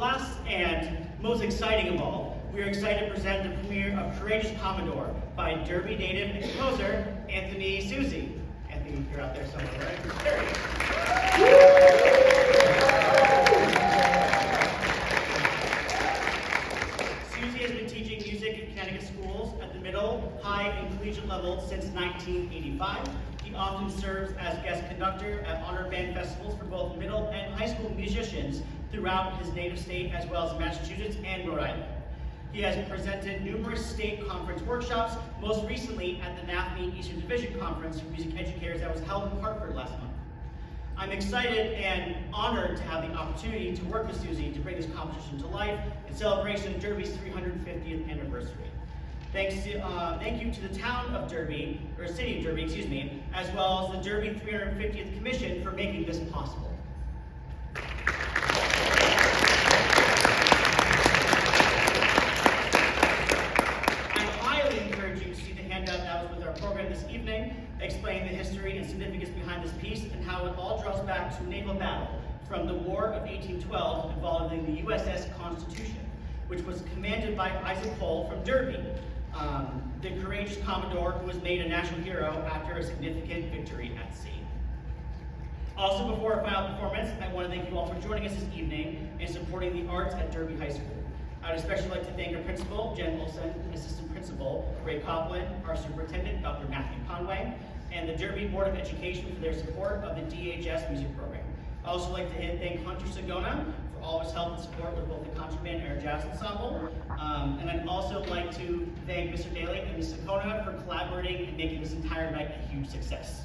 Last and most exciting of all, we are excited to present the premiere of Courageous Commodore by Derby native and composer Anthony Susi. Anthony, you're out there somewhere, right? There he is. Susi has been teaching music in Connecticut schools at the middle, high, and collegiate level since 1985. He often serves as guest conductor at honor band festivals for both middle and high school musicians throughout his native state, as well as Massachusetts and Rhode Island. He has presented numerous state conference workshops, most recently at the NAFME Eastern Division Conference for Music Educators that was held in Hartford last month. I'm excited and honored to have the opportunity to work with Susi to bring this competition to life in celebration of Derby's 350th anniversary. Thank you to the town of Derby, or city of Derby, excuse me, as well as the Derby 350th Commission for making this possible. That was with our program this evening, explaining the history and significance behind this piece and how it all draws back to a naval battle from the War of 1812 involving the USS Constitution, which was commanded by Isaac Cole from Derby, the courageous Commodore who was made a national hero after a significant victory at sea. Also, before our final performance, I want to thank you all for joining us this evening and supporting the arts at Derby High School. I would especially like to thank our principal, Jen Olson, and assistant principal, Ray Copeland, our superintendent, Dr. Matthew Conway, and the Derby Board of Education for their support of the DHS music program. I'd also like to thank Hunter Sagona for all his help and support with both the contraband and our jazz ensemble. And I'd also like to thank Mr. Daly and Ms. Sagona for collaborating and making this entire night a huge success.